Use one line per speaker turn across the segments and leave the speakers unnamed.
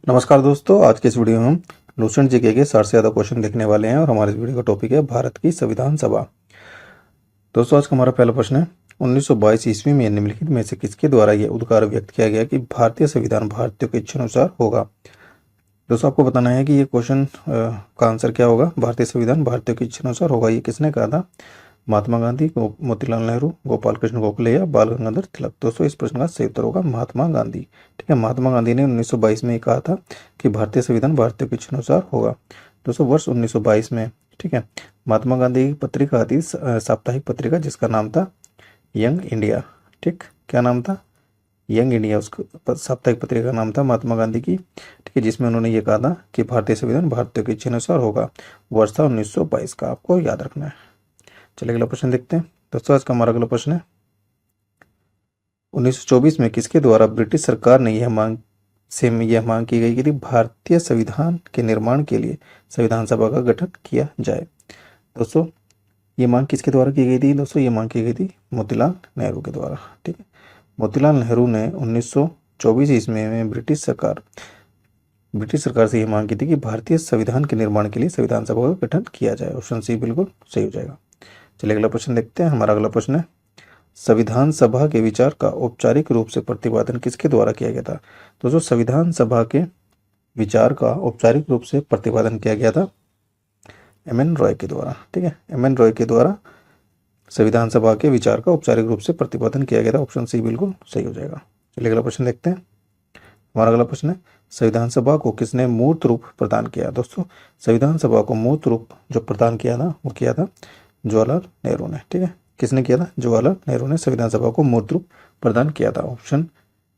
नमस्कार दोस्तों, आज के इस वीडियो में हम लूसेंट जीके के 60 से ज़्यादा क्वेश्चन देखने वाले हैं और हमारे इस वीडियो का टॉपिक है भारत की संविधान सभा। दोस्तों, आज का हमारा पहला प्रश्न है, 1922 ईस्वी में निम्नलिखित में से किसके द्वारा यह उद्गार व्यक्त किया गया कि भारतीय संविधान भारतीयों की इच्छानुसार होगा। दोस्तों, आपको बताना है कि ये क्वेश्चन का आंसर क्या होगा। भारतीय संविधान भारतीयों की इच्छानुसार होगा, ये किसने कहा था? महात्मा गांधी, मोतीलाल नेहरू, गोपाल कृष्ण गोखले या बाल गंगाधर तिलक। दोस्तों, इस प्रश्न का सही उत्तर होगा महात्मा गांधी। ठीक है, महात्मा गांधी ने 1922 में कहा था कि भारतीय संविधान भारतीयों की इच्छानुसार होगा। दोस्तों, वर्ष 1922 में, ठीक है, महात्मा गांधी की पत्रिका थी, साप्ताहिक पत्रिका, जिसका नाम था यंग इंडिया। ठीक, क्या नाम था? Young India. उसको साप्ताहिक पत्रिका का नाम था महात्मा गांधी की। ठीक है, जिसमें उन्होंने ये कहा था कि भारतीय संविधान भारतीयों की इच्छानुसार होगा। वर्ष था 1922 का, आपको याद रखना है। चलिए अगला प्रश्न देखते हैं। दोस्तों, आज का हमारा अगला प्रश्न है, 1924 में किसके द्वारा ब्रिटिश सरकार ने यह मांग की गई कि भारतीय संविधान के निर्माण के लिए संविधान सभा का गठन किया जाए। दोस्तों, ये मांग किसके द्वारा की गई थी? दोस्तों, ये मांग की गई थी मोतीलाल नेहरू के द्वारा। ठीक है, मोतीलाल नेहरू ने 1924 ईस्वी में ब्रिटिश सरकार से यह मांग की थी कि भारतीय संविधान के निर्माण के लिए संविधान सभा का गठन किया जाए। ऑप्शन सी बिल्कुल सही हो जाएगा। चलिए अगला प्रश्न देखते हैं। हमारा अगला प्रश्न है, संविधान सभा के विचार का औपचारिक रूप से प्रतिपादन किसके द्वारा किया गया था? दोस्तों, संविधान सभा के विचार का औपचारिक रूप से प्रतिपादन किया गया था एम.एन. रॉय के द्वारा। ठीक है, एम.एन. रॉय के द्वारा संविधान सभा के विचार का औपचारिक रूप से प्रतिपादन किया गया था। ऑप्शन सी बिल्कुल सही हो जाएगा। चलिए अगला प्रश्न देखते हैं। हमारा अगला प्रश्न है, संविधान सभा को किसने मूर्त रूप प्रदान किया? दोस्तों, संविधान सभा को मूर्त रूप जो प्रदान किया था वो किया था जवाहरलाल नेहरू ने। ठीक है, किसने किया था? जवाहरलाल नेहरू ने संविधान सभा को मूर्त रूप प्रदान किया था। ऑप्शन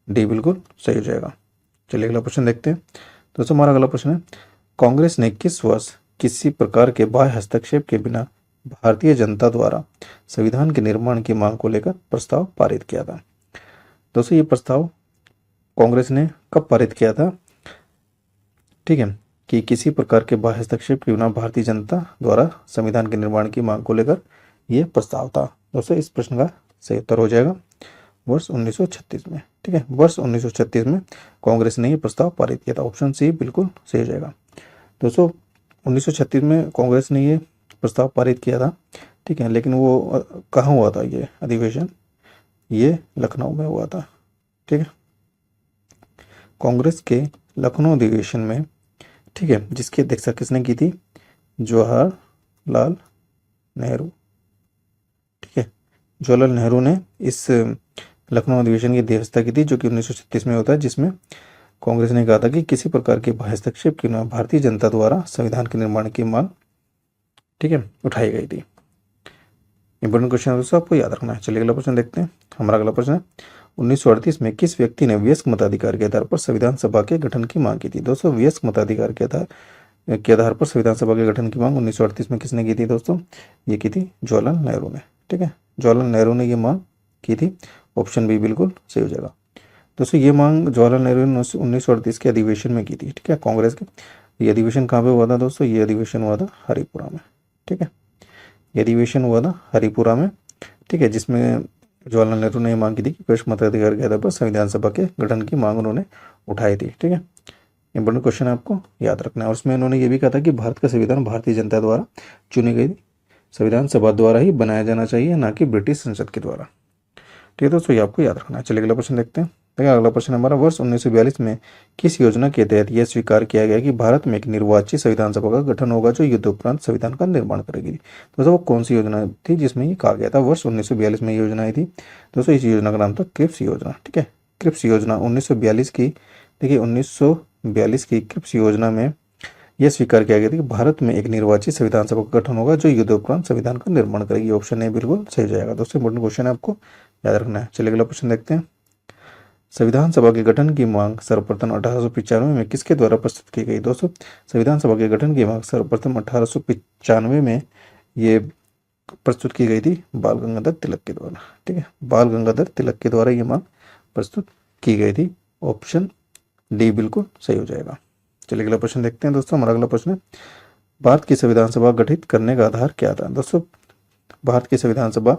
डी बिल्कुल सही हो जाएगा। चलिए अगला प्रश्न देखते हैं। दोस्तों, हमारा अगला प्रश्न है, कांग्रेस ने किस वर्ष किसी प्रकार के बाह्य हस्तक्षेप के बिना भारतीय जनता द्वारा संविधान के निर्माण की मांग को लेकर प्रस्ताव पारित किया था? दोस्तों, ये प्रस्ताव कांग्रेस ने कब पारित किया था? ठीक है, कि किसी प्रकार के बाह्य हस्तक्षेप के बिना भारतीय जनता द्वारा संविधान के निर्माण की मांग को लेकर यह प्रस्ताव था। दोस्तों, इस प्रश्न का सही उत्तर हो जाएगा वर्ष 1936 में। ठीक है, वर्ष 1936 में कांग्रेस ने यह प्रस्ताव पारित किया था। ऑप्शन सी बिल्कुल सही हो जाएगा। दोस्तों, 1936 में कांग्रेस ने ये प्रस्ताव पारित किया था। ठीक है, लेकिन वो कहाँ हुआ था ये अधिवेशन? ये लखनऊ में हुआ था। ठीक है, कांग्रेस के लखनऊ अधिवेशन में, ठीक है, जिसकी अध्यक्षता किसने की थी? जवाहरलाल नेहरू। ठीक है, जवाहरलाल नेहरू ने इस लखनऊ अधिवेशन की अध्यक्षता की थी, जो कि 1936 में होता है, जिसमें कांग्रेस ने कहा था कि किसी प्रकार के हस्तक्षेप के बिना भारतीय जनता द्वारा संविधान के निर्माण की मांग, ठीक है, उठाई गई थी। इंपॉर्टेंट क्वेश्चन है दोस्तों, आपको याद रखना है। चलिए अगला प्रश्न देखते हैं। हमारा अगला प्रश्न है, 1938 में किस व्यक्ति ने वयस्क मताधिकार के आधार पर संविधान सभा के गठन की मांग की थी? दोस्तों, वयस्क मताधिकार के आधार पर संविधान सभा के गठन की मांग 1938 में किसने की थी? दोस्तों, ये की थी जवाहरलाल नेहरू ने। ठीक है, जवाहरलाल नेहरू ने ये मांग की थी। ऑप्शन बी बिल्कुल सही हो जाएगा। दोस्तों, ये मांग जवाहरलाल नेहरू ने 1938 के अधिवेशन में की थी। ठीक है, कांग्रेस के। ये अधिवेशन कहाँ पे हुआ था दोस्तों? ये अधिवेशन हुआ था हरिपुरा में। ठीक है, ये अधिवेशन हुआ था हरिपुरा में। ठीक है, जिसमें जवाहरलाल नेहरू ने मांग की थी कि वयस्क मताधिकार के आधार पर संविधान सभा के गठन की मांग उन्होंने उठाई थी। ठीक है, इंपॉर्टेंट क्वेश्चन है, आपको याद रखना है। और उसमें उन्होंने ये भी कहा था कि भारत का संविधान भारतीय जनता द्वारा चुनी गई संविधान सभा द्वारा ही बनाया जाना चाहिए, ना कि ब्रिटिश संसद के द्वारा। ठीक है दोस्तों, ये आपको याद रखना है। चलिए अगला प्रश्न देखते हैं। देखिए, अगला प्रश्न हमारा, वर्ष 1942 में किस योजना के तहत यह स्वीकार किया गया कि भारत में एक निर्वाचित संविधान सभा का गठन होगा जो युद्धोपरांत संविधान का निर्माण करेगी? दोस्तों, वो कौन सी योजना थी जिसमें ये कहा गया था? वर्ष 1942 में योजना आई थी। दोस्तों, इस योजना का नाम था क्रिप्स योजना। ठीक है, क्रिप्स योजना 1942 की, देखिए 1942 की क्रिप्स योजना में यह स्वीकार किया गया था कि भारत में एक निर्वाचित संविधान सभा का गठन होगा जो युद्धोपरांत संविधान का निर्माण करेगी। ऑप्शन ए बिल्कुल सही हो जाएगा। दोस्तों, इंपॉर्टेंट क्वेश्चन है, आपको याद रखना है। चलिए अगला प्रश्न देखते हैं। संविधान सभा के गठन की मांग सर्वप्रथम 1895 में किसके द्वारा प्रस्तुत की गई? दोस्तों, संविधान सभा के गठन की मांग सर्वप्रथम 1895 में ये प्रस्तुत की गई थी बाल गंगाधर तिलक के द्वारा। ठीक है, बाल गंगाधर तिलक के द्वारा ये मांग प्रस्तुत की गई थी। ऑप्शन डी बिल्कुल सही हो जाएगा। चलिए अगला प्रश्न देखते हैं दोस्तों। हमारा अगला प्रश्न है, भारत की संविधान सभा गठित करने का आधार क्या था? दोस्तों, भारत की संविधान सभा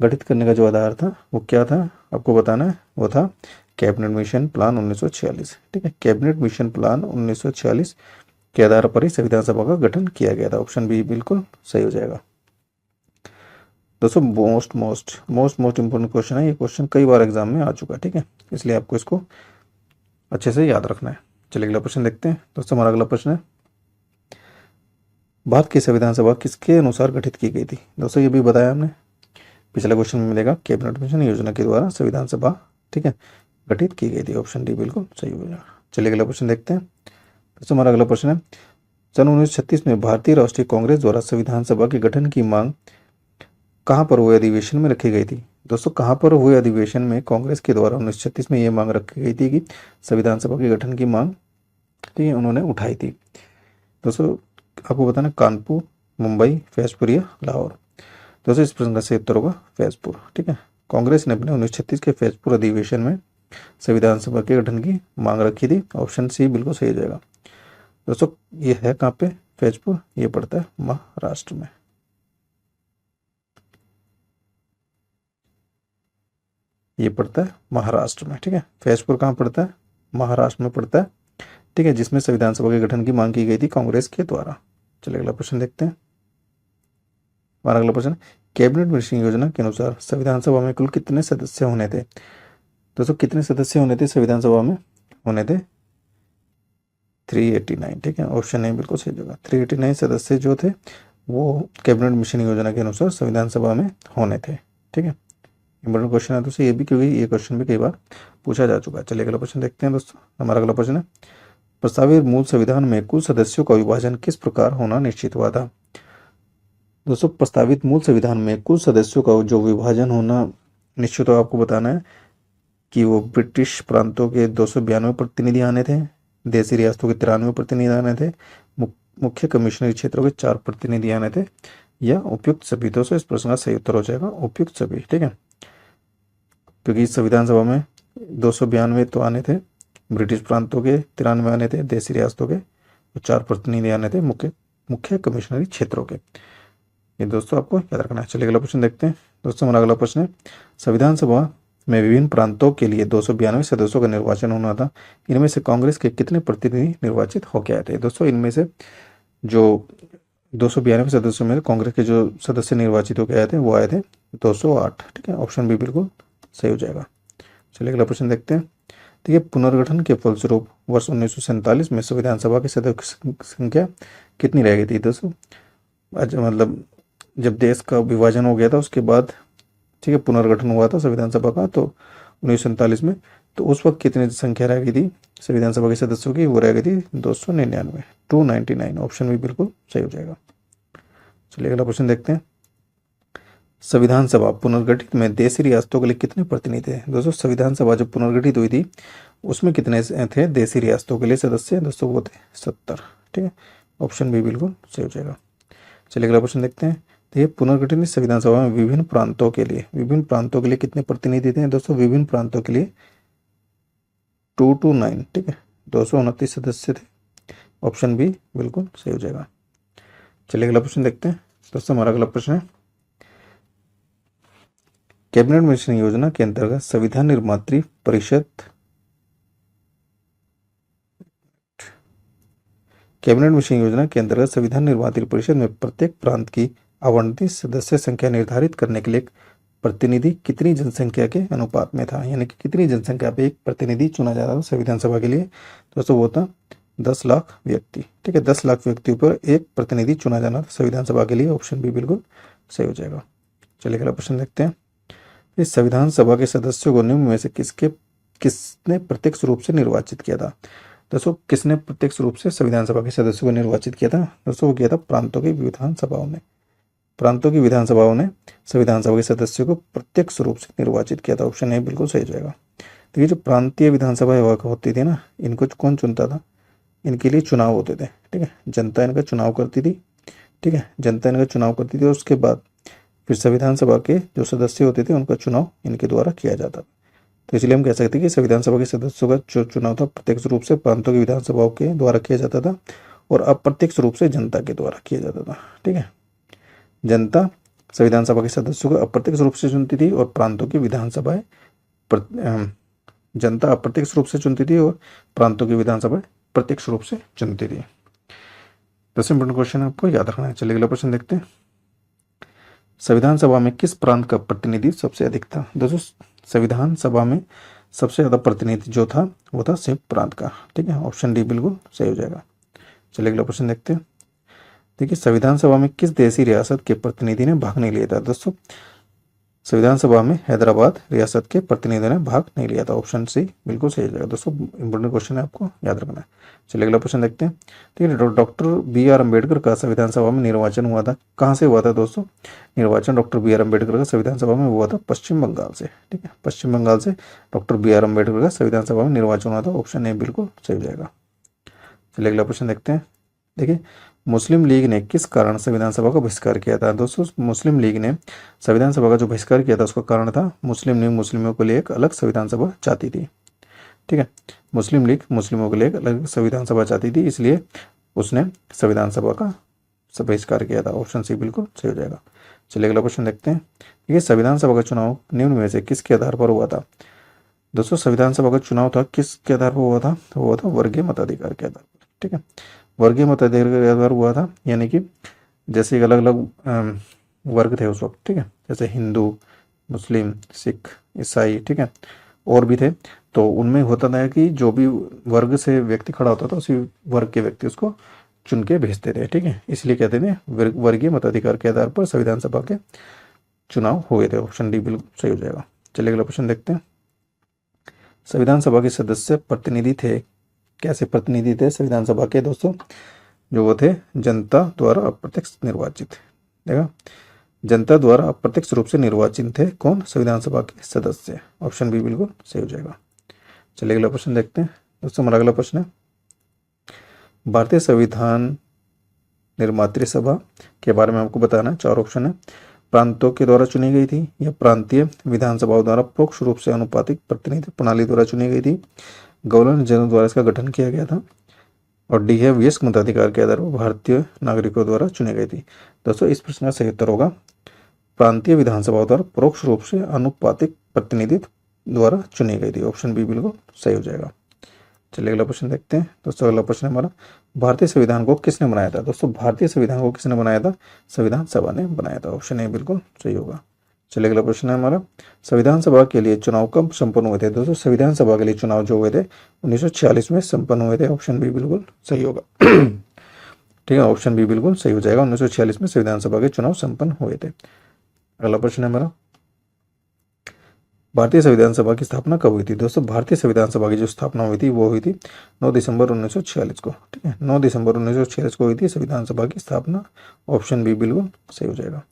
गठित करने का जो आधार था वो क्या था, आपको बताना है। वो था कैबिनेट मिशन प्लान 1946, ठीक है। कैबिनेट मिशन प्लान 1946 के आधार पर ही संविधान सभा का गठन किया गया था। ऑप्शन बी बिल्कुल सही हो जाएगा। दोस्तों मोस्ट इंपोर्टेंट क्वेश्चन है, ये क्वेश्चन कई बार एग्जाम में आ चुका है, ठीक है, इसलिए आपको इसको अच्छे से याद रखना है। चलिए अगला प्रश्न देखते हैं। दोस्तों हमारा अगला प्रश्न है, भारत की संविधान सभा किसके अनुसार गठित की गई थी? दोस्तों ये भी बताया हमने, पिछले क्वेश्चन में मिलेगा, कैबिनेट मिशन योजना के द्वारा संविधान सभा, ठीक है, गठित की गई थी। ऑप्शन डी बिल्कुल सही हो जाएगा। चलिए अगला प्रश्न देखते हैं। दोस्तों हमारा अगला प्रश्न है, सन 1936 में भारतीय राष्ट्रीय कांग्रेस द्वारा संविधान सभा के गठन की मांग कहाँ पर हुए अधिवेशन में रखी गई थी? दोस्तों कहाँ पर हुए अधिवेशन में कांग्रेस के द्वारा 1936 में यह मांग रखी गई थी कि संविधान सभा के गठन की मांग, ठीक है, उन्होंने उठाई थी? दोस्तों आपको बताना, कानपुर, मुंबई, फैजपुर या लाहौर? दोस्तों इस प्रश्न का सही उत्तर होगा फैजपुर, ठीक है। कांग्रेस ने अपने 1936 के फैजपुर अधिवेशन में संविधान सभा के गठन की मांग रखी थी। ऑप्शन सी बिल्कुल सही हो जाएगा। दोस्तों ये है कहाँ पे फैजपुर? ये पड़ता है महाराष्ट्र में। ये पड़ता है महाराष्ट्र में, ठीक है। फैजपुर कहाँ पड़ता है? महाराष्ट्र में पड़ता है, ठीक है, जिसमें संविधान सभा के गठन की मांग की गई थी कांग्रेस के द्वारा। चलिए अगला प्रश्न देखते हैं। हमारा अगला प्रश्न, कैबिनेट मिशन योजना के अनुसार संविधान सभा में कुल कितने सदस्य होने थे? दोस्तों कितने सदस्य होने थे संविधान सभा में? होने थे 389, ठीक है। ऑप्शन ए बिल्कुल सही जगह। 389 सदस्य जो थे वो कैबिनेट मिशन योजना के अनुसार संविधान सभा में होने थे, ठीक है। इंपॉर्टेंट क्वेश्चन है दोस्तों ये भी, क्योंकि ये क्वेश्चन भी कई बार पूछा जा चुका है। चलिए अगला प्रश्न देखते हैं दोस्तों। हमारा अगला प्रश्न है, प्रस्तावित मूल संविधान में कुल सदस्यों का विभाजन किस प्रकार होना निश्चित हुआ था? दोस्तों प्रस्तावित मूल संविधान में कुल सदस्यों का जो विभाजन होना निश्चित हुआ, आपको बताना है कि वो ब्रिटिश प्रांतों के 292 प्रतिनिधि आने थे, देसी रियासतों के 93 प्रतिनिधि आने थे, मुख्य कमिश्नरी क्षेत्रों के 4 प्रतिनिधि आने थे, या उपयुक्त सभी। दोस्तों इस प्रश्न का सही उत्तर हो जाएगा उपयुक्त सभी, ठीक है, क्योंकि इस संविधान सभा में 292 तो आने थे, ब्रिटिश प्रांतों के 93 आने थे, देसी रियासतों के 4 प्रतिनिधि आने थे, मुख्य कमिश्नरी क्षेत्रों के। ये दोस्तों आपको याद रखना है। चलिए अगला प्रश्न देखते हैं। दोस्तों हमारा अगला प्रश्न है, संविधान सभा में विभिन्न प्रांतों के लिए 292 सदस्यों का निर्वाचन होना था। इनमें से कांग्रेस के कितने प्रतिनिधि निर्वाचित होकर आए थे? दोस्तों इनमें से जो 292 सदस्यों में कांग्रेस के जो सदस्य निर्वाचित होकर आए थे वो आए थे 208, ठीक है। ऑप्शन बी बिल्कुल सही हो जाएगा। चलिए अगला प्रश्न देखते हैं। देखिए पुनर्गठन के फलस्वरूप वर्ष 1947 में संविधान सभा की सदस्य संख्या कितनी रह गई थी? दोस्तों मतलब जब देश का विभाजन हो गया था उसके बाद, ठीक है, पुनर्गठन हुआ था संविधान सभा का, तो 1947 में, तो उस वक्त कितनी संख्या रह गई थी संविधान सभा के सदस्यों की? वो रह गई थी 299, 299। ऑप्शन भी बिल्कुल सही हो जाएगा। चलिए अगला प्रश्न देखते हैं। संविधान सभा पुनर्गठित में देशी रियासतों के लिए कितने प्रतिनिधि थे? दोस्तों संविधान सभा जब पुनर्गठित हुई थी उसमें कितने थे देशी रियासतों के लिए सदस्य? दोस्तों वो थे 70, ठीक है। ऑप्शन बी बिल्कुल सही हो जाएगा। चलिए अगला प्रश्न देखते हैं। देखिए पुनर्गठित संविधान सभा में विभिन्न प्रांतों के लिए कितने प्रतिनिधि थे? दोस्तों विभिन्न प्रांतों के लिए 229, ठीक है, 229 सदस्य थे। ऑप्शन बी बिल्कुल सही हो जाएगा। चलिए अगला प्रश्न देखते हैं। दोस्तों हमारा अगला प्रश्न है, कैबिनेट मिशन योजना के अंतर्गत संविधान निर्मात्री परिषद में प्रत्येक प्रांत की आवंटित सदस्य संख्या निर्धारित करने के लिए एक प्रतिनिधि कितनी जनसंख्या के अनुपात में था? यानी कि कितनी जनसंख्या पे एक प्रतिनिधि चुना जाता था संविधान सभा के लिए? दोस्तों वो था 10 लाख व्यक्ति, ठीक है। 10 लाख व्यक्तियों पर एक प्रतिनिधि चुना जाना था संविधान सभा के लिए। ऑप्शन बी बिल्कुल सही हो जाएगा। चलिए अगला प्रश्न देखते हैं। इस संविधान सभा के सदस्यों को निम्न में से किसने प्रत्यक्ष रूप से निर्वाचित किया था? दोस्तों किसने प्रत्यक्ष रूप से संविधान सभा के सदस्यों को निर्वाचित किया था? दोस्तों वो किया था प्रांतों की विधानसभाओं ने। प्रांतों की विधानसभाओं ने संविधान सभा के सदस्यों को प्रत्यक्ष रूप से निर्वाचित किया था। ऑप्शन ए बिल्कुल सही जाएगा। देखिए जो प्रांतीय विधानसभा होती थी ना, इनको कौन चुनता था? इनके लिए चुनाव होते थे, ठीक है, जनता इनका चुनाव करती थी, ठीक है, जनता इनका चुनाव करती थी और उसके बाद फिर संविधान सभा के जो सदस्य होते थे उनका चुनाव इनके द्वारा किया जाता था। तो इसलिए हम कह सकते हैं कि संविधान सभा के सदस्यों का जो चुनाव था प्रत्यक्ष रूप से प्रांतों की विधानसभाओं के द्वारा किया जाता था और अप्रत्यक्ष रूप से जनता के द्वारा किया जाता था, ठीक है। जनता संविधान सभा के सदस्यों को अप्रत्यक्ष रूप से चुनती थी और प्रांतों की विधानसभाएं जनता अप्रत्यक्ष रूप से चुनती थी और प्रांतों की विधानसभा प्रत्यक्ष रूप से चुनती थी। 10 इंपॉर्टेंट क्वेश्चन आपको याद रखना है। चलिए अगला प्रश्न देखते हैं। संविधान सभा में किस प्रांत का प्रतिनिधि सबसे अधिक था? दोस्तों संविधान सभा में सबसे ज्यादा प्रतिनिधि जो था वो था संयुक्त प्रांत का। ठीक है, ऑप्शन डी बिल्कुल सही हो जाएगा। चलिए अगला प्रश्न देखते हैं। देखिए संविधान सभा में किस देशी रियासत के प्रतिनिधि ने भाग नहीं लिया था? दोस्तों संविधान सभा में हैदराबाद रियासत के प्रतिनिधियों ने भाग नहीं लिया था। ऑप्शन सी बिल्कुल सही हो जाएगा। दोस्तों इंपॉर्टेंट क्वेश्चन है, आपको याद रखना है। चलिए अगला प्रश्न देखते हैं। ठीक है, डॉक्टर बी आर अम्बेडकर का संविधान सभा में निर्वाचन हुआ था, कहाँ से हुआ था? दोस्तों निर्वाचन डॉक्टर बी आर अम्बेडकर का संविधान सभा में हुआ था पश्चिम बंगाल से। ठीक है, पश्चिम बंगाल से डॉक्टर बी आर अम्बेडकर का संविधान सभा में निर्वाचन हुआ था। ऑप्शन ए बिल्कुल सही हो जाएगा। चलिए अगला प्रश्न देखते हैं। देखिए मुस्लिम लीग ने किस कारण संविधान सभा का बहिष्कार किया था? दोस्तों मुस्लिम लीग ने संविधान सभा का जो बहिष्कार किया था उसका कारण था मुस्लिम लीग मुस्लिमों के लिए एक अलग संविधान सभा चाहती थी। ठीक है, मुस्लिम लीग मुस्लिमों के लिए एक अलग संविधान सभा चाहती थी, इसलिए उसने संविधान सभा का बहिष्कार किया था। ऑप्शन सी बिल्कुल सही हो जाएगा। चलिए अगला क्वेश्चन देखते हैं। ये संविधान सभा का चुनाव निम्न में से किसके आधार पर हुआ था? दोस्तों संविधान सभा का चुनाव था किसके आधार पर हुआ था? हुआ था वर्गीय मताधिकार के आधार पर। ठीक है, वर्गीय मताधिकार के आधार हुआ था, यानी कि जैसे अलग अलग वर्ग थे उस वक्त। ठीक है, जैसे हिंदू, मुस्लिम, सिख, ईसाई, ठीक है, और भी थे। तो उनमें होता था कि जो भी वर्ग से व्यक्ति खड़ा होता था उसी वर्ग के व्यक्ति उसको चुन के भेजते थे। ठीक है, इसलिए कहते थे वर्गीय मताधिकार के आधार पर संविधान सभा के चुनाव हुए थे। ऑप्शन डी बिल्कुल सही हो जाएगा। चलिए अगला क्वेश्चन देखते हैं। संविधान सभा के सदस्य प्रतिनिधि थे, कैसे प्रतिनिधि थे संविधान सभा के? दोस्तों जो वो थे जनता द्वारा अप्रत्यक्ष निर्वाचित। देखा, जनता द्वारा अप्रत्यक्ष रूप से निर्वाचित थे कौन? संविधान सभा के सदस्य। ऑप्शन बी बिल्कुल सही हो जाएगा। चलिए अगला प्रश्न देखते हैं। दोस्तों हमारा अगला प्रश्न है, भारतीय संविधान निर्मात्री सभा के बारे में आपको बताना है। 4 ऑप्शन है। प्रांतों के द्वारा चुनी गई थी, या प्रांतीय विधानसभाओं द्वारा परोक्ष रूप से अनुपातिक प्रतिनिधि प्रणाली द्वारा चुनी गई थी, गवर्नर जनरल द्वारा इसका गठन किया गया था, और डी है वयस्क मताधिकार के आधार पर भारतीय नागरिकों द्वारा चुनी गई थी। दोस्तों इस प्रश्न का सही उत्तर होगा प्रांतीय विधानसभाओं द्वारा परोक्ष रूप से अनुपातिक प्रतिनिधित्व द्वारा चुनी गई थी। ऑप्शन बी बिल्कुल सही हो जाएगा। चलिए अगला प्रश्न देखते हैं। दोस्तों अगला प्रश्न हमारा, भारतीय संविधान को किसने बनाया था? दोस्तों भारतीय संविधान को किसने बनाया था? संविधान सभा ने बनाया था। ऑप्शन ए बिल्कुल सही होगा। चलिए अगला प्रश्न है हमारा, संविधान सभा के लिए चुनाव कब संपन्न हुए थे? दोस्तों संविधान सभा के लिए चुनाव जो हुए थे 1946 में संपन्न हुए थे। ऑप्शन बी बिल्कुल सही होगा। ठीक है, ऑप्शन बी बिल्कुल सही हो जाएगा। 1946 में संविधान सभा के चुनाव संपन्न हुए थे। अगला प्रश्न है हमारा, भारतीय संविधान सभा की स्थापना कब हुई थी? दोस्तों भारतीय संविधान सभा की जो स्थापना हुई थी वो हुई थी 9 दिसंबर 1946 को। ठीक है, 9 दिसंबर 1946 को हुई थी संविधान सभा की स्थापना। ऑप्शन बी बिल्कुल सही हो जाएगा।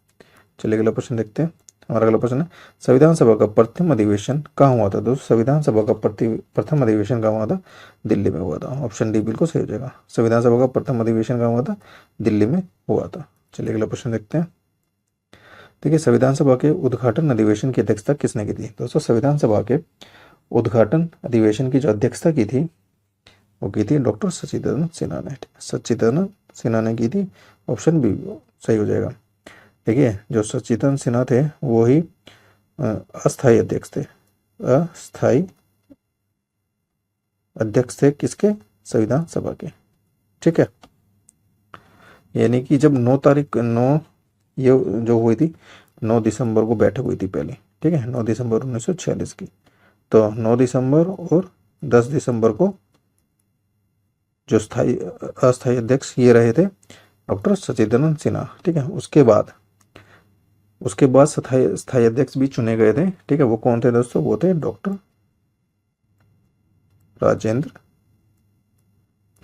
चलिए अगला प्रश्न देखते हैं। हमारा अगला प्रश्न है, संविधान सभा का प्रथम अधिवेशन कहाँ हुआ था? दोस्तों संविधान सभा का प्रथम अधिवेशन कहाँ हुआ था? दिल्ली में हुआ था। ऑप्शन डी बिल्कुल सही हो जाएगा। संविधान सभा का प्रथम अधिवेशन कहाँ हुआ था? दिल्ली में हुआ था। चलिए अगला प्रश्न देखते हैं। देखिए संविधान सभा के उद्घाटन अधिवेशन की अध्यक्षता किसने की थी? दोस्तों संविधान सभा के उद्घाटन अधिवेशन की जो अध्यक्षता की थी वो की थी डॉक्टर सच्चिदानंद सिन्हा ने। सच्चिदानंद सिन्हा ने की थी। ऑप्शन बी सही हो जाएगा। देखिए जो सच्चिदानंद सिन्हा थे वो ही अस्थायी अध्यक्ष थे। अस्थायी अध्यक्ष थे किसके? संविधान सभा के। ठीक है, यानी कि जब 9 ये जो हुई थी 9 दिसंबर को बैठक हुई थी पहले। ठीक है, 9 दिसंबर 1946 की। तो 9 दिसंबर और 10 दिसंबर को जो अस्थायी अध्यक्ष ये रहे थे डॉक्टर सच्चिदानंद सिन्हा। ठीक है, उसके बाद स्थायी अध्यक्ष भी चुने गए थे। ठीक है, वो कौन थे दोस्तों? वो थे डॉक्टर राजेंद्र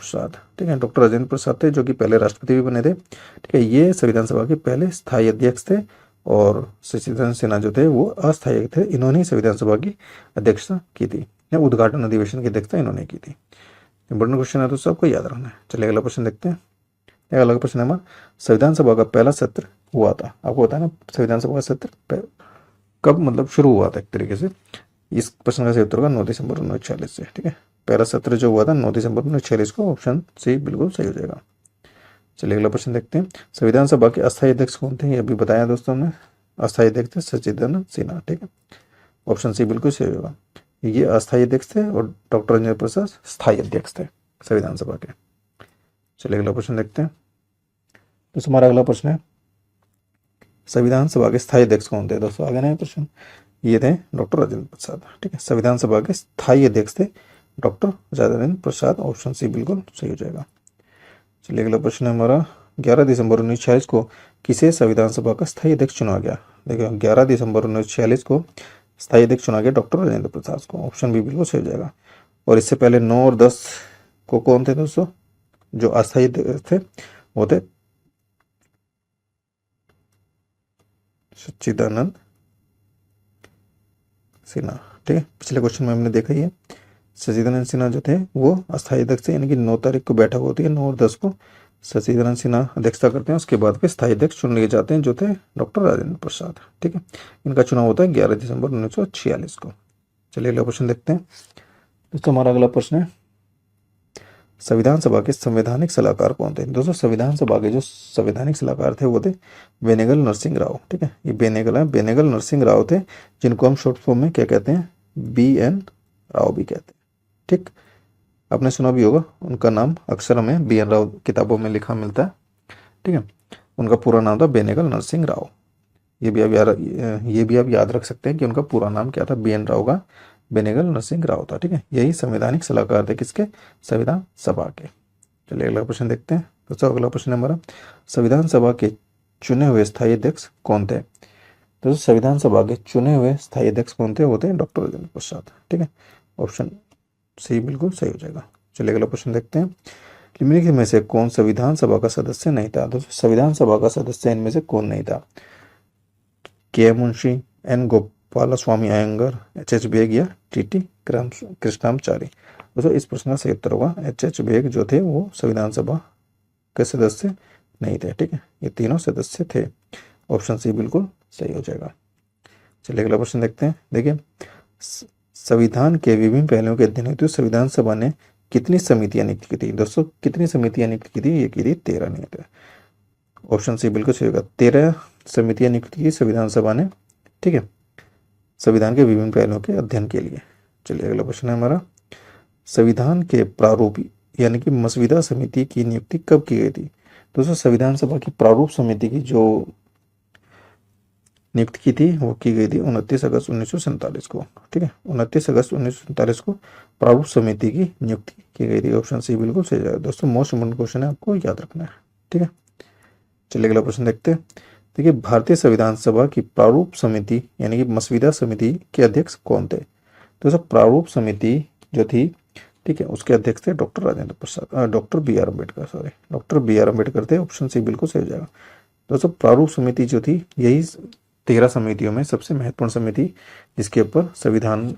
प्रसाद। ठीक है, डॉक्टर राजेंद्र प्रसाद थे जो कि पहले राष्ट्रपति भी बने थे। ठीक है, ये संविधान सभा के पहले स्थायी अध्यक्ष थे, और सच्चिदानंद सिन्हा जो थे वो अस्थायी थे। इन्होंने संविधान सभा की अध्यक्षता की थी, या उद्घाटन अधिवेशन की अध्यक्षता इन्होंने की थी। इंपॉर्टेंट क्वेश्चन है तो सबको याद रखना है। चलिए अगला प्रश्न देखते हैं। अगला प्रश्न है हमारा, संविधान सभा का पहला सत्र हुआ था, आपको पता है ना संविधान सभा का सत्र कब मतलब शुरू हुआ था एक तरीके से? इस प्रश्न का सही उत्तर होगा 9 दिसंबर 1946 से। ठीक है, पहला सत्र जो हुआ था 9 दिसंबर 1946 को। ऑप्शन सी बिल्कुल सही हो जाएगा। चलिए अगला प्रश्न देखते हैं। संविधान सभा के अस्थायी अध्यक्ष कौन थे? ये अभी बताया दोस्तों ने। अस्थायी अध्यक्ष थे सच्चिदानंद सिन्हा। ठीक है, ऑप्शन सी बिल्कुल सही होगा। ये अस्थायी अध्यक्ष थे और डॉक्टर राजेंद्र प्रसाद स्थायी अध्यक्ष थे संविधान सभा के। चलिए अगला प्रश्न देखते हैं। तो हमारा अगला प्रश्न है, संविधान सभा के स्थायी अध्यक्ष कौन थे? दोस्तों आगे ना प्रश्न, ये थे डॉक्टर राजेंद्र प्रसाद। ठीक है, संविधान सभा के स्थायी अध्यक्ष थे डॉक्टर राजेंद्र प्रसाद। ऑप्शन सी बिल्कुल सही हो जाएगा। चलिए अगला प्रश्न है हमारा, 11 दिसंबर 1946 को किसे संविधान सभा का स्थायी अध्यक्ष चुना गया? देखिए 11 दिसंबर 1946 को स्थायी अध्यक्ष चुना गया डॉक्टर राजेंद्र प्रसाद को। ऑप्शन बी बिल्कुल सही हो जाएगा। और इससे पहले 9 और 10 को कौन थे दोस्तों? जो अस्थायी अध्यक्ष थे वो थे सच्चिदानंद सिन्हा। ठीक है, पिछले क्वेश्चन में हमने देखा ही है, सच्चिदानंद सिन्हा जो थे वो अस्थायी अध्यक्ष थे, यानी कि 9 तारीख को बैठक होती है, 9 और 10 को सच्चिदानंद सिन्हा अध्यक्षता करते हैं। उसके बाद फिर स्थायी अध्यक्ष चुन लिए जाते हैं जो थे डॉक्टर राजेंद्र प्रसाद। ठीक है, इनका चुनाव होता है 11 दिसंबर 1946 को। चलिए अगला प्रश्न देखते हैं। दोस्तों हमारा अगला प्रश्न है, संविधान सभा के संवैधानिक सलाहकार कौन थे? दोस्तों संविधान सभा के जो संवैधानिक सलाहकार थे वो थे बेनेगल नरसिंह राव। ठीक है, ये बेनेगल है, बेनेगल नरसिंह राव थे, जिनको हम शॉर्ट फॉर्म में क्या कहते हैं? BN राव भी कहते हैं। ठीक, आपने सुना भी होगा, उनका नाम अक्सर हमें BN राव किताबों में लिखा मिलता है। ठीक है, उनका पूरा नाम था बेनेगल नरसिंह राव। ये भी आप याद रख सकते हैं कि उनका पूरा नाम क्या था? BN राव का बेनेगल नरसिंह राव था। ठीक है, यही संवैधानिक सलाहकार थे किसके? संविधान सभा के। चलिए अगला प्रश्न देखते हैं। दोस्तों अगला प्रश्न है हमारा, संविधान सभा के चुने हुए स्थायी अध्यक्ष कौन थे? दोस्तों संविधान सभा के चुने हुए स्थायी अध्यक्ष कौन थे? वो थे डॉक्टर राजेंद्र प्रसाद। ठीक है, ऑप्शन सी बिल्कुल सही हो जाएगा। चलिए अगला प्रश्न देखते हैं। निम्नलिखित में से कौन संविधान सभा का सदस्य नहीं था? दोस्तों संविधान सभा का सदस्य इनमें से कौन नहीं था? K Munshi, N Gopalaswami Ayyangar, H Beg या TT कृष्णाचारी? दोस्तों इस प्रश्न का सही उत्तर होगा H बेग जो थे वो संविधान सभा के सदस्य नहीं थे। ठीक है, ये तीनों सदस्य थे। ऑप्शन सी बिल्कुल सही हो जाएगा। चलिए अगला प्रश्न देखते हैं। देखिए संविधान के विभिन्न पहलुओं के अध्ययन हेतु संविधान सभा ने कितनी समितियां नियुक्त की थी? दोस्तों कितनी समितियां नियुक्त की थी? ये की थी 13 नियुक्त। ऑप्शन सी बिल्कुल सही होगा, 13 समितियां नियुक्त की संविधान सभा ने। ठीक है, संविधान के विभिन्न पहलुओं के अध्ययन के लिए। चलिए अगला प्रश्न है हमारा, संविधान के प्रारूप यानी कि मसविदा समिति की नियुक्ति कब की गई थी? दोस्तों संविधान सभा की प्रारूप समिति की जो नियुक्त की थी वो की गई थी 29 अगस्त 1947 को। ठीक है, 29 अगस्त 1947 को प्रारूप समिति की नियुक्ति की गई थी। ऑप्शन सी बिल्कुल सही है। दोस्तों मोस्ट इम्पोर्टेंट क्वेश्चन है, आपको याद रखना है। ठीक है, चलिए अगला प्रश्न देखते हैं। देखिए भारतीय संविधान सभा की प्रारूप समिति यानी कि मसविदा समिति के अध्यक्ष कौन थे? दोस्तों प्रारूप समिति जो थी, ठीक है, उसके अध्यक्ष थे doctor Rajendra Prasad, doctor BR Ambedkar, sorry doctor BR Ambedkar थे। ऑप्शन सी बिल्कुल सही हो जाएगा। दोस्तों प्रारूप समिति जो थी यही 13 समितियों में सबसे महत्वपूर्ण समिति, जिसके ऊपर संविधान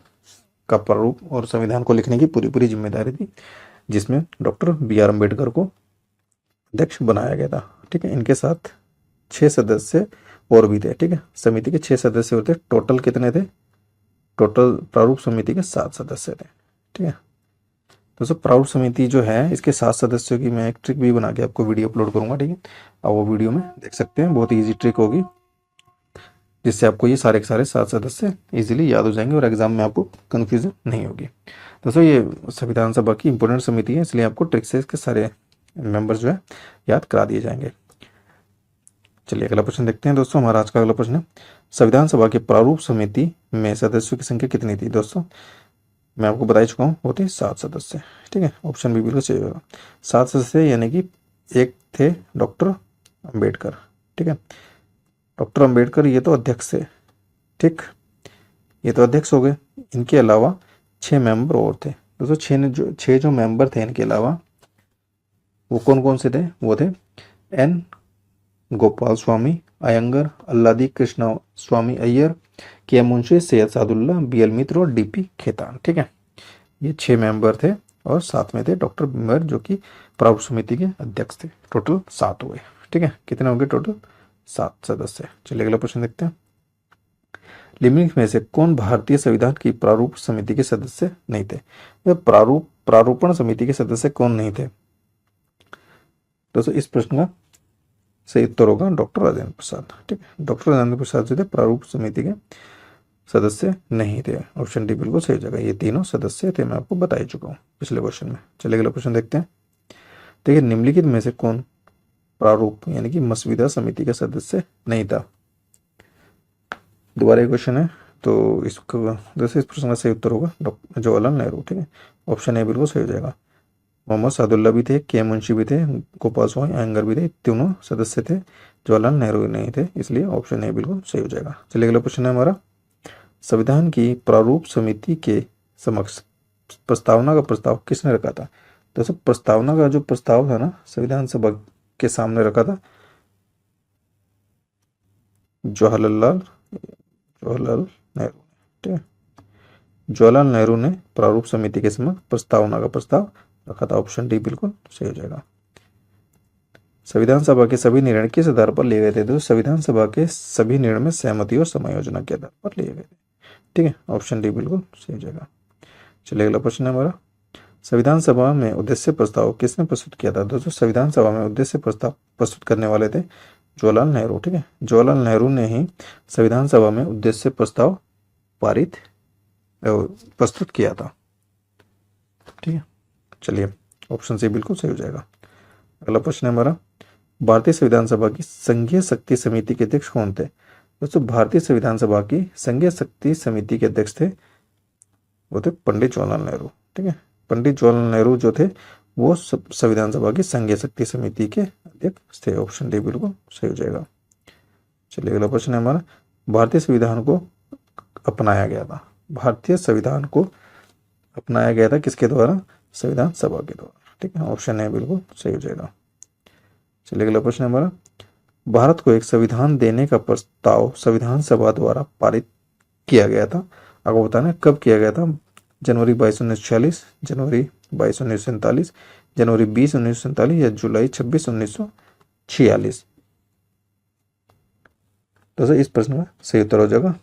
का प्रारूप और संविधान को लिखने की पूरी जिम्मेदारी थी, जिसमें डॉक्टर BR अम्बेडकर को अध्यक्ष बनाया गया था। ठीक है, इनके साथ 6 सदस्य और भी थे। ठीक है, समिति के 6 सदस्य होते, टोटल कितने थे? टोटल प्रारूप समिति के 7 सदस्य थे। ठीक है, दोस्तों प्रारूप समिति जो है इसके 7 सदस्यों की मैं एक ट्रिक भी बना के आपको वीडियो अपलोड करूंगा। ठीक है, आप वो वीडियो में देख सकते हैं, बहुत ही ईजी ट्रिक होगी, जिससे आपको ये सारे के सारे 7 सदस्य इजीली याद हो जाएंगे और एग्जाम में आपको कन्फ्यूजन नहीं होगी। दोस्तों ये संविधान सभा की इंपॉर्टेंट समिति है, इसलिए आपको ट्रिक से इसके सारे मेंबर्स जो है याद करा दिए जाएंगे। चलिए अगला प्रश्न देखते हैं। दोस्तों हमारा आज का अगला प्रश्न है, संविधान सभा के प्रारूप समिति में सदस्यों की संख्या कितनी थी? दोस्तों मैं आपको बता चुका हूँ, वो थे 7 सदस्य। ठीक है, ऑप्शन भी बिल्कुल सही होगा, 7 सदस्य, यानी कि एक थे डॉक्टर अम्बेडकर। ठीक है, डॉक्टर अम्बेडकर ये तो अध्यक्ष थे। ठीक, ये तो अध्यक्ष हो गए, इनके अलावा 6 मेंबर और थे। दोस्तों 6 जो मेंबर थे इनके अलावा वो कौन कौन से थे? वो थे N गोपाल स्वामी अयंगर, अल्लादी कृष्णा स्वामी अय्यर, के मुंशी, सैयद सादुल्ला, BL मित्र और DP खेतान। ठीक है, ये 6 मेंबर थे और साथ में थे डॉक्टर बिमर जो कि प्रारूप समिति के अध्यक्ष थे। टोटल 7 हुए। ठीक है, कितने होंगे? टोटल 7 सदस्य। चलिए अगला प्रश्न देखते हैं। निम्नलिखित में से कौन भारतीय संविधान की प्रारूप समिति के सदस्य नहीं थे? यह प्रारूपण समिति के सदस्य कौन नहीं थे? दोस्तों इस प्रश्न का सही उत्तर होगा डॉक्टर राजेंद्र प्रसाद। ठीक है, डॉक्टर राजेंद्र प्रसाद जो थे प्रारूप समिति के सदस्य नहीं थे। ऑप्शन डी बिल्कुल सही हो जाएगा। ये तीनों सदस्य थे, मैं आपको बता ही चुका हूँ पिछले क्वेश्चन में। चलिए अगला क्वेश्चन देखते हैं। देखिए, निम्नलिखित में से कौन प्रारूप यानी कि मसविदा समिति का सदस्य नहीं था। दोबारा एक क्वेश्चन है, तो इसको जैसे इस प्रश्न का सही उत्तर होगा डॉक्टर जवाहरलाल नेहरू। ठीक है, ऑप्शन ए बिल्कुल सही हो जाएगा। मोहम्मद सादुल्ला भी थे, के मुंशी भी थे, गोपाल स्वामी अयंगर भी थे, तीनों सदस्य थे, जवाहरलाल नेहरू नहीं थे, इसलिए ऑप्शन ए बिल्कुल सही हो जाएगा। चलिए अगला क्वेश्चन है हमारा, संविधान की प्रारूप समिति के समक्ष प्रस्तावना का प्रस्ताव किसने रखा था। दोस्तों, प्रस्तावना का जो प्रस्ताव था ना, संविधान सभा के सामने रखा था जवाहरलाल जवाहरलाल नेहरू। ठीक है, जवाहरलाल नेहरू ने प्रारूप समिति के समक्ष प्रस्तावना का प्रस्ताव रखा था। ऑप्शन डी बिल्कुल सही हो जाएगा। संविधान सभा के सभी निर्णय किस आधार पर लिए गए थे। तो संविधान सभा के सभी निर्णय में सहमति और समायोजन के आधार पर लिए गए थे। ठीक है, ऑप्शन डी बिल्कुल सही हो जाएगा। चलिए अगला प्रश्न है हमारा, संविधान सभा में उद्देश्य प्रस्ताव किसने प्रस्तुत किया था। दोस्तों, संविधान सभा में उद्देश्य प्रस्ताव प्रस्तुत करने वाले थे जवाहरलाल नेहरू। ठीक है, जवाहरलाल नेहरू ने ही संविधान सभा में उद्देश्य प्रस्ताव प्रस्तुत किया था। ठीक है, चलिए ऑप्शन सी बिल्कुल सही हो जाएगा। अगला प्रश्न है हमारा, भारतीय संविधान सभा की संघीय शक्ति समिति के अध्यक्ष कौन थे। दोस्तों, भारतीय संविधान सभा की संघीय शक्ति समिति के अध्यक्ष थे, वो थे पंडित जवाहरलाल नेहरू। ठीक है, पंडित जवाहरलाल नेहरू जो थे वो संविधान सभा की संघीय शक्ति समिति के अध्यक्ष थे। ऑप्शन डी बिल्कुल सही हो जाएगा। चलिए अगला प्रश्न है हमारा, भारतीय संविधान को अपनाया गया था। भारतीय संविधान को अपनाया गया था किसके द्वारा। संविधान सभा के द्वारा। ठीक है, ऑप्शन ए बिल्कुल सही हो जाएगा। चलिए अगला प्रश्न है हमारा, भारत को एक संविधान देने का प्रस्ताव संविधान सभा द्वारा पारित किया गया था। आपको बताना कब किया गया था। जनवरी 22 1946, जनवरी 22 1947, जनवरी 20 1947 या जुलाई 26 1946। तो इस प्रश्न का सही उत्तर हो जाएगा,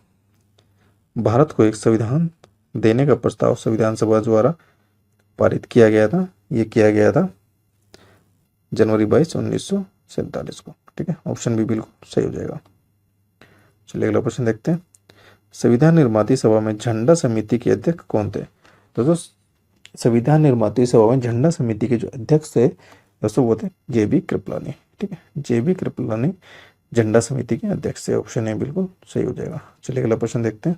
भारत को एक संविधान देने का प्रस्ताव संविधान सभा द्वारा पारित किया गया था। ये किया गया था जनवरी 22 1947 को। ठीक है, ऑप्शन बी बिल्कुल सही हो जाएगा। चलिए अगला प्रश्न देखते हैं, संविधान निर्माती सभा में झंडा समिति के अध्यक्ष कौन थे। दोस्तों, संविधान निर्माती सभा में झंडा समिति के जो अध्यक्ष थे दोस्तों वो थे जे.बी. कृपलानी। ठीक है, जे.बी. कृपलानी झंडा समिति के अध्यक्ष थे। ऑप्शन ए बिल्कुल सही हो जाएगा। चलिए अगला प्रश्न देखते हैं।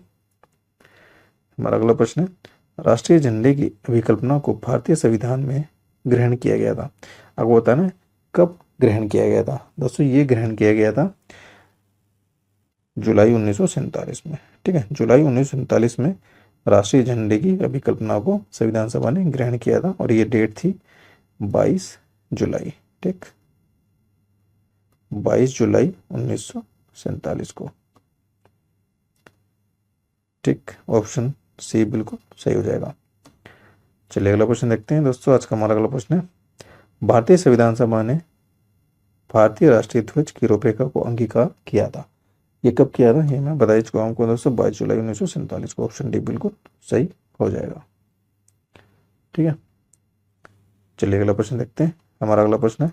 हमारा अगला प्रश्न है, राष्ट्रीय झंडे की अभिकल्पना को भारतीय संविधान में ग्रहण किया गया था। आपको बताना है कब ग्रहण किया गया था। दोस्तों, ये ग्रहण किया गया था जुलाई 1947 में। ठीक है, जुलाई 1947 में राष्ट्रीय झंडे की अभिकल्पना को संविधान सभा ने ग्रहण किया था और ये डेट थी 22 जुलाई। ठीक, 22 जुलाई 1947 को। ठीक, ऑप्शन सी बिल्कुल सही हो जाएगा। चलिए अगला प्रश्न देखते हैं दोस्तों। आज का हमारा अगला प्रश्न है, भारतीय संविधान सभा ने भारतीय राष्ट्रीय ध्वज की रूपरेखा को अंगीकार किया था। ये कब किया था, ये मैं बता ही चुका हूँ दोस्तों, 22 जुलाई 1947 को। ऑप्शन डी बिल्कुल सही हो जाएगा। ठीक है, चलिए अगला प्रश्न देखते हैं। हमारा अगला प्रश्न है,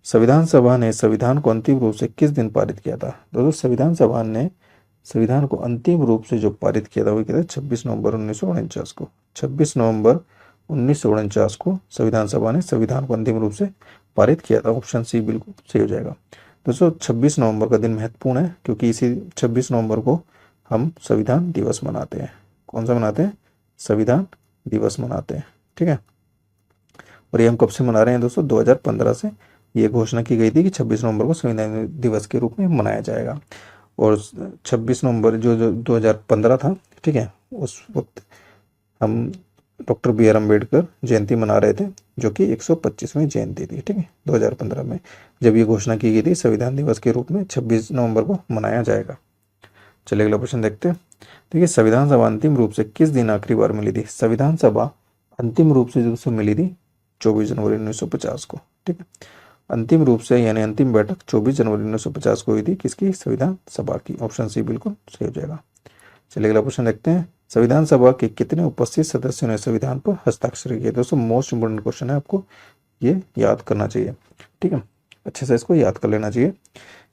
संविधान सभा ने संविधान को अंतिम रूप से किस दिन पारित किया था। दोस्तों, संविधान सभा ने संविधान को अंतिम रूप से जो पारित किया था वो किया था 26 नवंबर 1949 को। 26 नवंबर 1949 को संविधान सभा ने संविधान को अंतिम रूप से पारित किया था। ऑप्शन सी बिल्कुल सही हो जाएगा। दोस्तों, 26 नवंबर का दिन महत्वपूर्ण है क्योंकि इसी 26 नवंबर को हम संविधान दिवस मनाते हैं। कौन सा मनाते हैं, संविधान दिवस मनाते हैं। ठीक है, और ये हम कब से मना रहे हैं दोस्तों, 2015 से ये घोषणा की गई थी कि 26 नवंबर को संविधान दिवस के रूप में मनाया जाएगा। और 26 नवंबर जो 2015 था, ठीक है, उस वक्त हम डॉक्टर बी आर अम्बेडकर जयंती मना रहे थे जो कि 125वीं जयंती थी। ठीक है, 2015 में जब ये घोषणा की गई थी संविधान दिवस के रूप में 26 नवंबर को मनाया जाएगा। चलिए अगला प्रश्न देखते हैं। देखिए, संविधान सभा अंतिम रूप से किस दिन आखिरी बार मिली थी। संविधान सभा अंतिम रूप से जो मिली थी 24 जनवरी 1950 को। ठीक है, अंतिम रूप से यानी अंतिम बैठक 24 जनवरी 1950 को हुई थी किसकी, संविधान सभा की। ऑप्शन सी बिल्कुल सही हो जाएगा। चलिए अगला प्रश्न देखते हैं, संविधान सभा के कितने उपस्थित सदस्यों ने संविधान पर हस्ताक्षर किए। दोस्तों, मोस्ट इंपोर्टेंट क्वेश्चन है, आपको ये याद करना चाहिए। ठीक है, अच्छे से इसको याद कर लेना चाहिए।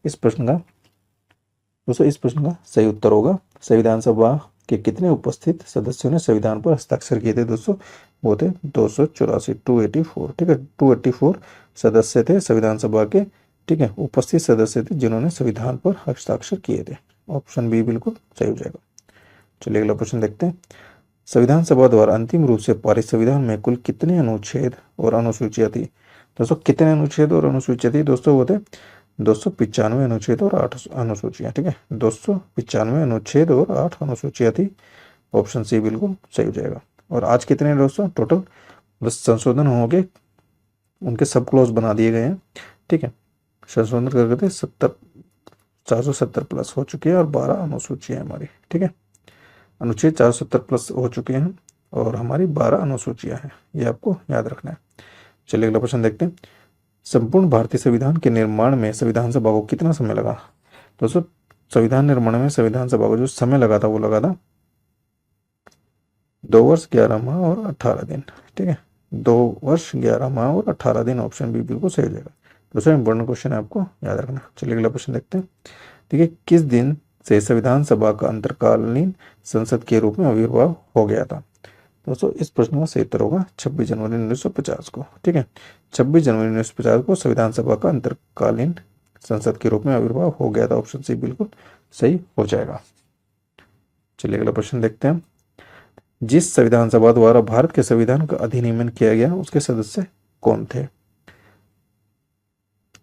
इस प्रश्न का दोस्तों, इस प्रश्न का सही उत्तर होगा संविधान सभा के कितने उपस्थित सदस्यों ने संविधान पर हस्ताक्षर किए थे दोस्तों? वो थे 284, 284। ठीक है, 284 सदस्य थे संविधान सभा के। ठीक है, उपस्थित सदस्य थे जिन्होंने संविधान पर हस्ताक्षर किए थे। ऑप्शन बी बिल्कुल सही हो जाएगा। चलिए अगला प्रश्न देखते हैं। संविधान सभा द्वारा अंतिम रूप से पारित संविधान में कुल कितने अनुच्छेद और अनुसूचियां थी? दोस्तों कितने अनुच्छेद और अनुसूचियां थी दोस्तों? वो थे 295 अनुच्छेद और 8 अनुसूचियां। ठीक है, 295 अनुच्छेद और 8 अनुसूचियां थी। ऑप्शन सी बिल्कुल सही हो जाएगा। और आज कितने दोस्तों टोटल बस संशोधन हो गए, उनके सब क्लॉज बना दिए गए हैं। ठीक है, संशोधन करके 470 प्लस हो चुके हैं और 12 अनुसूचियां हमारी। ठीक है, अनुच्छेद 470 प्लस हो चुके हैं और हमारी 12 अनुसूचियां हैं, ये आपको याद रखना है। चलिए अगला प्रश्न देखते हैं। संपूर्ण भारतीय संविधान के निर्माण में संविधान सभा को कितना समय लगा? दोस्तों संविधान निर्माण में संविधान सभा को जो समय लगा था वो लगा था 2 वर्ष 11 माह और 18 दिन। ठीक है, 2 वर्ष 11 माह और 18 दिन। ऑप्शन बी बिल्कुल सही हो जाएगा। दूसरा इंपॉर्टेंट क्वेश्चन है, आपको याद रखना। चलिए अगला प्रश्न देखते हैं। देखिए, किस दिन से संविधान सभा का अंतरकालीन संसद के रूप में आविर्भाव हो गया था? दोस्तों इस प्रश्न का सही उत्तर होगा 26 जनवरी 1950 को। ठीक है, 26 जनवरी 1950 को संविधान सभा का अंतरकालीन संसद के रूप में आविर्भाव हो गया था। ऑप्शन सी बिल्कुल सही हो जाएगा। चलिए अगला प्रश्न देखते हैं। जिस संविधान सभा द्वारा भारत के संविधान का अधिनियमन किया गया उसके सदस्य कौन थे?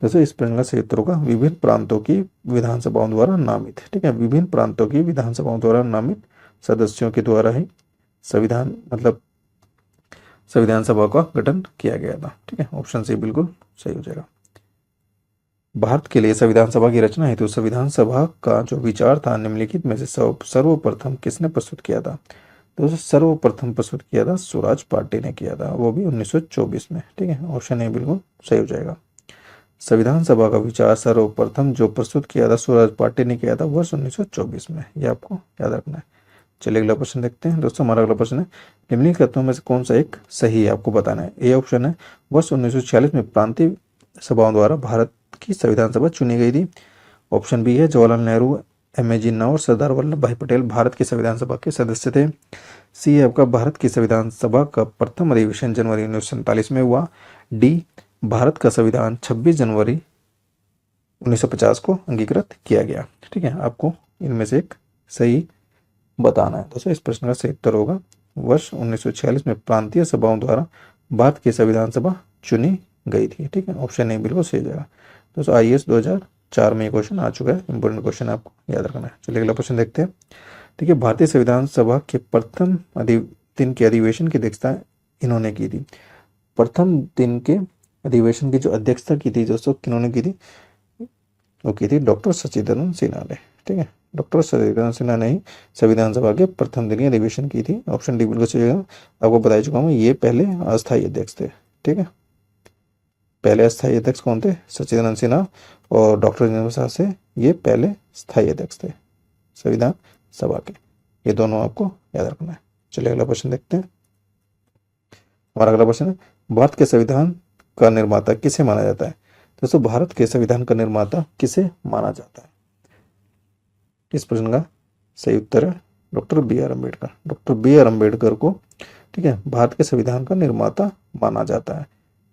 दोस्तों इस प्रश्न का सही उत्तर होगा विभिन्न प्रांतों की विधानसभाओं द्वारा नामित। ठीक है, विभिन्न प्रांतों की विधानसभाओं द्वारा नामित सदस्यों के द्वारा ही संविधान संविधान सभा का गठन किया गया था। ठीक है, ऑप्शन सी बिल्कुल सही हो जाएगा। भारत के लिए संविधान सभा की रचना हेतु संविधान सभा का जो विचार था निम्नलिखित में से सर्वप्रथम किसने प्रस्तुत किया था? दोस्तों सर्वप्रथम प्रस्तुत किया था स्वराज पार्टी ने किया था, वो भी 1924 में। ठीक है, ऑप्शन ए बिल्कुल सही हो जाएगा। संविधान सभा का विचार सर्वप्रथम जो प्रस्तुत किया था स्वराज पार्टी ने किया था वर्ष 1924 में, ये आपको याद रखना है। चलिए अगला प्रश्न देखते हैं। दोस्तों हमारा अगला प्रश्न है, निम्नलिखित कथनों में से कौन सा एक सही है आपको बताना है। ए ऑप्शन है वर्ष 1946 में प्रांतीय सभाओं द्वारा भारत की संविधान सभा चुनी गई थी। ऑप्शन बी है जवाहरलाल नेहरू, एम.ए. जिन्ना और सरदार वल्लभ भाई पटेल भारत की संविधान सभा के सदस्य थे। सी है आपका भारत की संविधान सभा का प्रथम अधिवेशन जनवरी 1947 में हुआ। डी भारत का संविधान 26 जनवरी 1950 को अंगीकृत किया गया। ठीक है, आपको इनमें से एक सही बताना है। दोस्तों इस प्रश्न का सही उत्तर होगा वर्ष 1946 में प्रांतीय सभाओं द्वारा भारत की संविधान सभा चुनी गई थी। ठीक है, ऑप्शन ए बिल्कुल सही जाएगा। दोस्तों IAS 2004 में ये क्वेश्चन आ चुका है, इंपोर्टेंट क्वेश्चन आपको याद रखना है। चलिए अगला प्रश्न देखते हैं। देखिए, भारतीय संविधान सभा के प्रथम दिन के अधिवेशन की अध्यक्षता इन्होंने की थी। प्रथम दिन के अधिवेशन की जो अध्यक्षता की थी दोस्तों किन्होंने की थी? वो की थी डॉक्टर सच्चिदानंद सिन्हा ने। ठीक है, डॉक्टर सच्चिदानंद सिन्हा ने ही संविधान सभा के प्रथम दिन के अधिवेशन की थी। ऑप्शन डी बिल्कुल सही होगा। आपको बता चुका हूँ ये पहले अस्थायी अध्यक्ष थे। ठीक है, पहले अस्थायी अध्यक्ष कौन थे? सच्चिदानंद सिन्हा। और डॉक्टर राजेंद्र प्रसाद से ये पहले स्थायी अध्यक्ष थे संविधान सभा के। ये दोनों आपको याद रखना है। चलिए अगला प्रश्न देखते हैं। हमारा अगला प्रश्न है, भारत के संविधान का निर्माता किसे माना जाता है? दोस्तों भारत के संविधान का निर्माता किसे माना जाता है? इस प्रश्न का सही उत्तर है doctor B.R. Ambedkar. Doctor B.R. Ambedkar को ठीक है भारत के संविधान का निर्माता माना जाता है।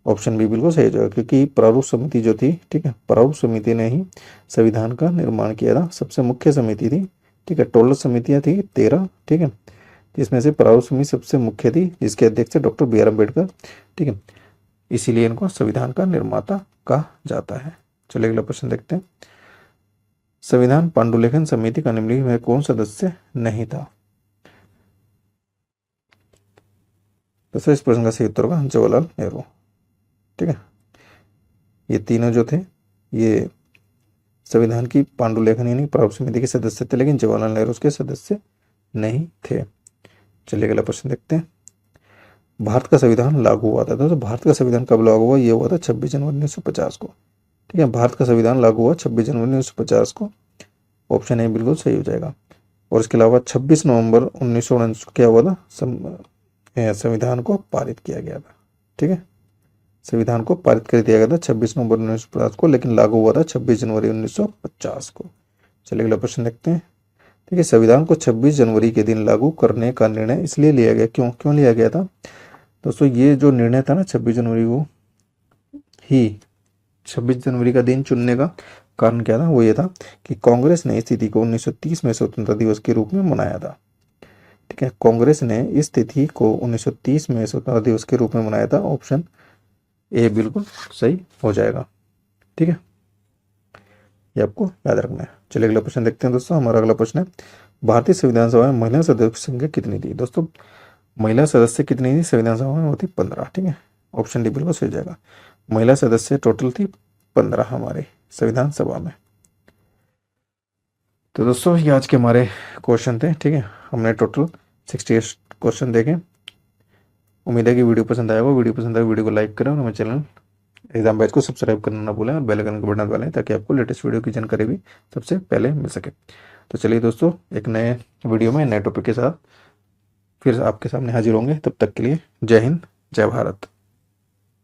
ऑप्शन बी बिल्कुल सही जाएगा, क्योंकि प्रारूप समिति जो थी, ठीक है, प्रारूप समिति ने ही संविधान का निर्माण किया था। सबसे मुख्य समिति थी। ठीक है, टोटल समितियां थी 13। ठीक है, जिसमें से प्रारूप समिति सबसे मुख्य थी, जिसके अध्यक्ष थे डॉक्टर B.R. अम्बेडकर। ठीक है, इसीलिए इनको संविधान का निर्माता कहा जाता है। चलिए अगला प्रश्न देखते हैं। संविधान पांडुलिखन समिति का निम्नलिखित में कौन सदस्य नहीं था? तो इस प्रश्न का सही उत्तर होगा जवाहरलाल नेहरू। ठीक है, ये तीनों जो थे ये संविधान की पांडुलिखन यानी प्रारूप समिति के सदस्य थे, लेकिन जवाहरलाल नेहरू उसके सदस्य नहीं थे। चलिए अगला प्रश्न देखते हैं। भारत का संविधान लागू हुआ था। तो भारत का संविधान कब लागू हुआ? ये हुआ था 26 जनवरी 1950 को। ठीक है, भारत का संविधान लागू हुआ 26 जनवरी 1950 को। ऑप्शन ए बिल्कुल सही हो जाएगा। और इसके अलावा 26 नवंबर 1949 क्या हुआ था? संविधान को पारित किया गया था। ठीक है, संविधान को पारित कर दिया गया था 26 नवंबर 1950 को, लेकिन लागू हुआ था 26 जनवरी 1950 को। चलिए अगला प्रश्न देखते हैं। ठीक है। संविधान को 26 जनवरी के दिन लागू करने का निर्णय इसलिए लिया गया, क्यों क्यों लिया गया था दोस्तों? ये जो निर्णय था ना 26 जनवरी को ही, 26 जनवरी का दिन चुनने का कारण क्या था? वो ये था कि कांग्रेस ने इस तिथि को 1930 में स्वतंत्रता दिवस के रूप में मनाया था। ठीक है, कांग्रेस ने इस तिथि को 1930 में स्वतंत्रता दिवस के रूप में मनाया था। ऑप्शन ए बिल्कुल सही हो जाएगा। ठीक है, ये आपको याद रखना है। चलिए अगला प्रश्न देखते हैं दोस्तों। हमारा अगला प्रश्न है, भारतीय संविधान सभा में महिला सदस्य की संख्या कितनी थी? दोस्तों महिला सदस्य कितनी थी संविधान सभा में? होती 15। ठीक है, ऑप्शन डी बिल्कुल सही हो जाएगा। महिला सदस्य टोटल थी 15 हमारे संविधान सभा में। तो दोस्तों ये आज के हमारे क्वेश्चन थे। ठीक है, हमने टोटल 68 क्वेश्चन देखे। उम्मीद है कि वीडियो पसंद आया होगा। वीडियो पसंद आए वीडियो को लाइक करें और हमारे चैनल एग्जाम बैच को सब्सक्राइब करना ना भूलें और बेल आइकन को बटन दबाएं ताकि आपको लेटेस्ट वीडियो की जानकारी भी सबसे पहले मिल सके। तो चलिए दोस्तों, एक नए वीडियो में नए टॉपिक के साथ फिर आपके सामने हाजिर होंगे। तब तक के लिए जय हिंद, जय भारत।